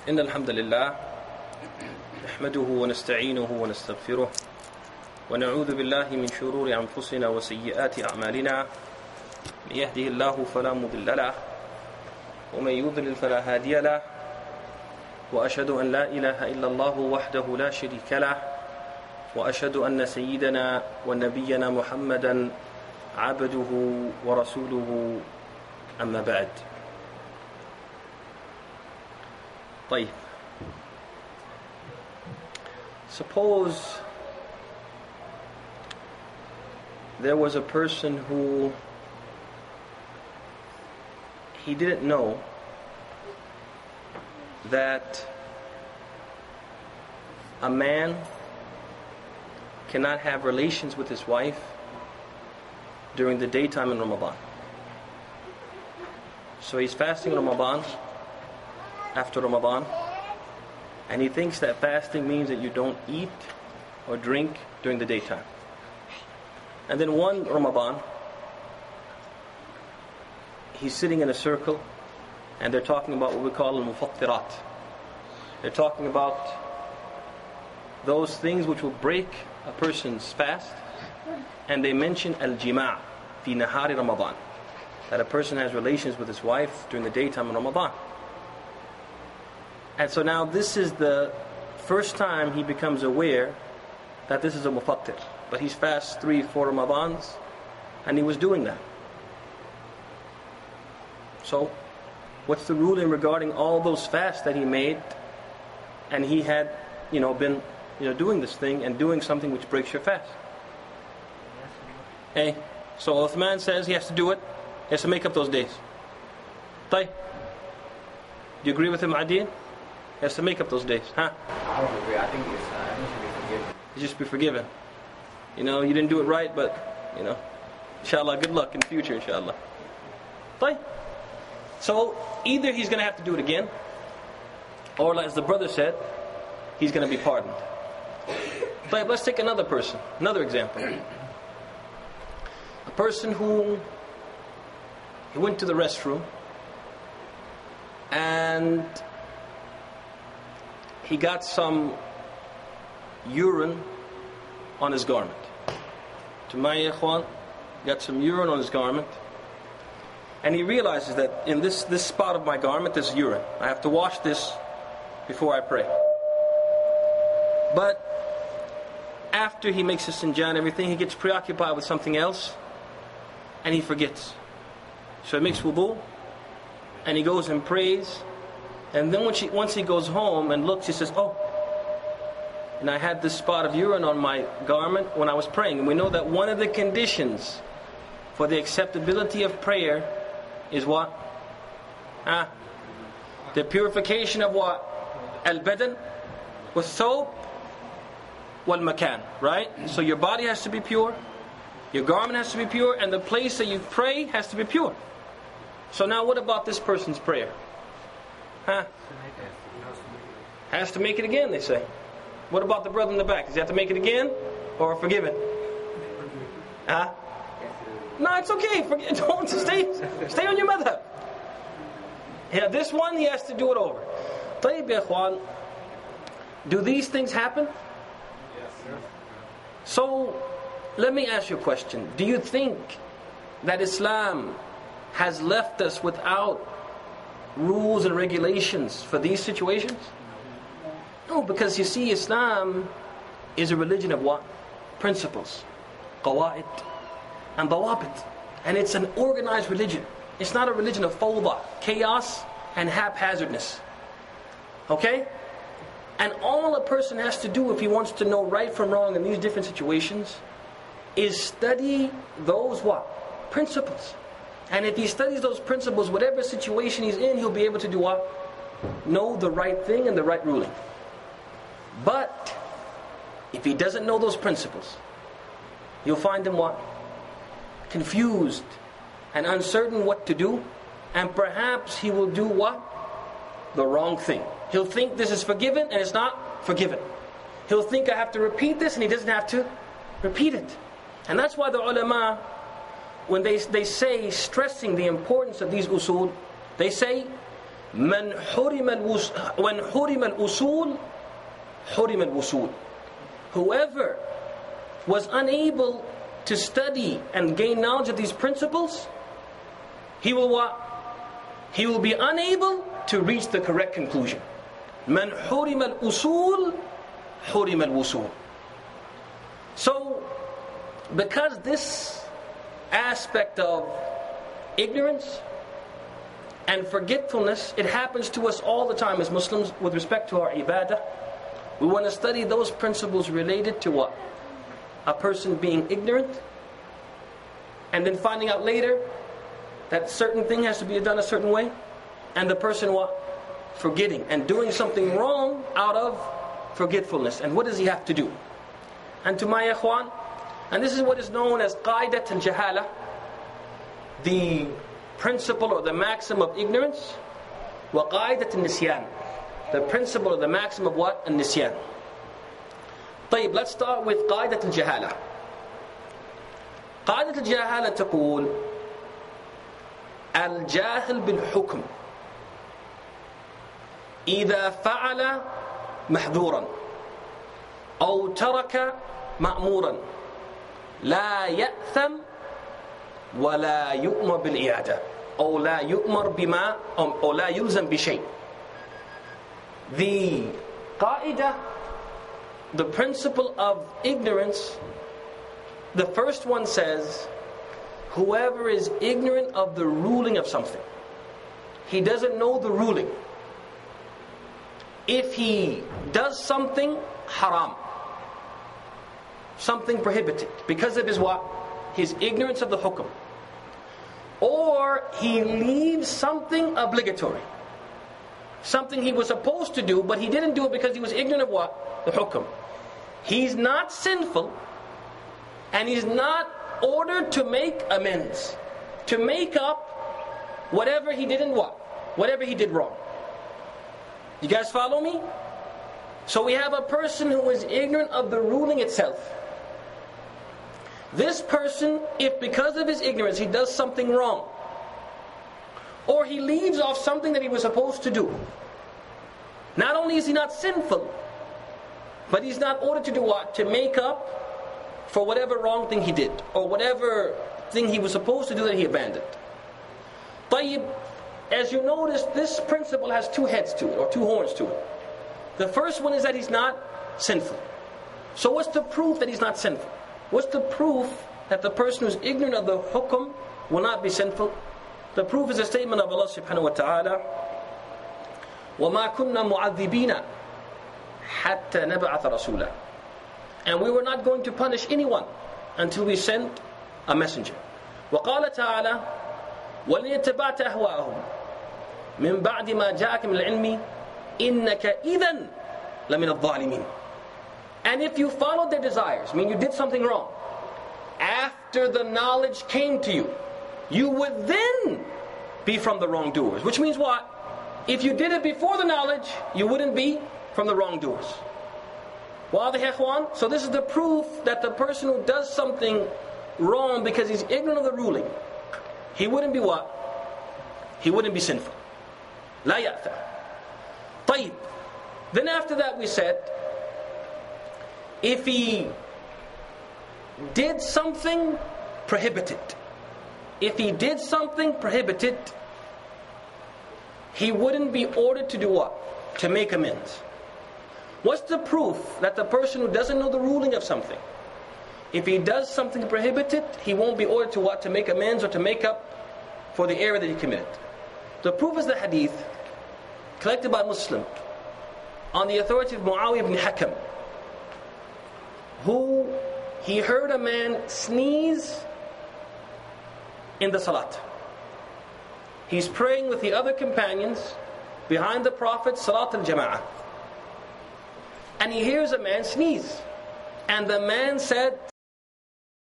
إن الحمد لله نحمده ونستعينه ونستغفره ونعوذ بالله من شرور أنفسنا وسيئات أعمالنا من يهده الله فلا مضل له ومن يضلل فلا هادي له وأشهد أن لا إله إلا الله وحده لا شريك له وأشهد أن سيدنا ونبينا محمدا عبده ورسوله أما بعد. طيب. Suppose there was a person who he didn't know that a man cannot have relations with his wife during the daytime in Ramadan. So he's fasting Ramadan, after Ramadan, and he thinks that fasting means that you don't eat or drink during the daytime. And then one Ramadan, he's sitting in a circle and they're talking about what we call al-mufattirat. They're talking about those things which will break a person's fast, and they mention al-jima' fi nahari Ramadan, that a person has relations with his wife during the daytime in Ramadan. And so now this is the first time he becomes aware that this is a mufattir. But he's fast 3-4 Ramadans, and he was doing that. So, what's the ruling regarding all those fasts that he made, and he had, been, doing this thing and doing something which breaks your fast? Hey, so Uthman says he has to do it. He has to make up those days. Tay, do you agree with him, Adil? He has to make up those days, huh? I don't agree. I think he should be forgiven. You just be forgiven. You didn't do it right, but, inshallah, good luck in the future, inshallah. Tay. So, either he's going to have to do it again, or as the brother said, he's going to be pardoned. But let's take another person, another example. A person who he went to the restroom and he got some urine on his garment. To my ikhwan, got some urine on his garment. And he realizes that in this spot of my garment, there's urine. I have to wash this before I pray. But after he makes his sinjah and everything, he gets preoccupied with something else, and he forgets. So he makes wudu, and he goes and prays, and then once he goes home and looks, he says, oh, and I had this spot of urine on my garment when I was praying. And we know that one of the conditions for the acceptability of prayer is what? The purification of what? Al-badan, was-thawb, wal-makan, right? So your body has to be pure, your garment has to be pure, and the place that you pray has to be pure. So now what about this person's prayer? Has to make it again, they say. What about the brother in the back? Does he have to make it again or forgiven? No, it's okay. Don't stay on your madhab. Yeah, this one he has to do it over. طيب يا إخوان, do these things happen? Yes, sir. So, let me ask you a question. Do you think that Islam has left us without rules and regulations for these situations? No, because you see, Islam is a religion of what? Principles, qawa'id, and dawabit. And it's an organized religion. It's not a religion of fawda, chaos, and haphazardness. Okay? And all a person has to do if he wants to know right from wrong in these different situations is study those what? Principles. And if he studies those principles, whatever situation he's in, he'll be able to do what? Know the right thing and the right ruling. But if he doesn't know those principles, you'll find him what? Confused and uncertain what to do, and perhaps he will do what? The wrong thing. He'll think this is forgiven and it's not forgiven. He'll think I have to repeat this and he doesn't have to repeat it. And that's why the ulama, when they say, stressing the importance of these usul, they say من حرم when حرم الأصول حرم الوصول. Whoever was unable to study and gain knowledge of these principles, he will what? He will be unable to reach the correct conclusion. من حرم الأصول حرم الوصول. So, because this aspect of ignorance and forgetfulness, it happens to us all the time as Muslims with respect to our ibadah, we want to study those principles related to what? A person being ignorant, and then finding out later that certain thing has to be done a certain way, and the person what? Forgetting and doing something wrong out of forgetfulness. And what does he have to do? And to my ikhwan, and this is what is known as qaidat al-jahala, the principle or the maxim of ignorance, wa qaidat al-nisyan, the principle or the maxim of what? Al-nisyan. طيب, let's start with قاعدة الجهالة. قاعدة الجهالة تقول الجاهل بالحكم إذا فعل محذورا أو ترك مأمورا لا يأثم ولا يؤمر بالإعادة أو لا يؤمر بما أو لا يلزم بشيء. The قاعدة, the principle of ignorance, the first one says, whoever is ignorant of the ruling of something, he doesn't know the ruling. If he does something haram, something prohibited, because of his what? His ignorance of the hukum. Or he leaves something obligatory, something he was supposed to do, but he didn't do it because he was ignorant of what? The hukum. He's not sinful, and he's not ordered to make amends, to make up whatever he didn't what? Whatever he did wrong. You guys follow me? So we have a person who is ignorant of the ruling itself. This person, if because of his ignorance he does something wrong, or he leaves off something that he was supposed to do, not only is he not sinful, but he's not ordered to do what? To make up for whatever wrong thing he did, or whatever thing he was supposed to do that he abandoned. طيب, as you notice, this principle has two heads to it, or two horns to it. The first one is that he's not sinful. So what's the proof that he's not sinful? What's the proof that the person who's ignorant of the hukum will not be sinful? The proof is a statement of Allah subhanahu wa ta'ala, وَمَا كُنَّا مُعَذِّبِينَ حَتَّى نَبْعَثَ رَسُولًا. And we were not going to punish anyone until we sent a messenger. وَقَالَ تَعَالَى وَلِنْ يَتَّبَعْتَ أَهْوَاءَهُمْ مِنْ بَعْدِ مَا جَاءَكَ مِنَ الْعِلْمِ إِنَّكَ إِذًا لَمِنَ الظَّالِمِينَ. And if you followed their desires, you did something wrong, after the knowledge came to you, you would then be from the wrongdoers. Which means what? If you did it before the knowledge, you wouldn't be from the wrongdoers. Wadah ikhwan? So this is the proof that the person who does something wrong because he's ignorant of the ruling, he wouldn't be what? He wouldn't be sinful. La ya'tha. طيب. Then after that we said, if he did something prohibited, he wouldn't be ordered to do what? To make amends. What's the proof that the person who doesn't know the ruling of something, if he does something prohibited, he won't be ordered to what? To make amends or to make up for the error that he committed? The proof is the hadith collected by Muslim on the authority of Muawiyah ibn Hakam, who he heard a man sneeze in the salat. He's praying with the other companions behind the Prophet, Salat al-Jama'ah. And he hears a man sneeze. And the man said,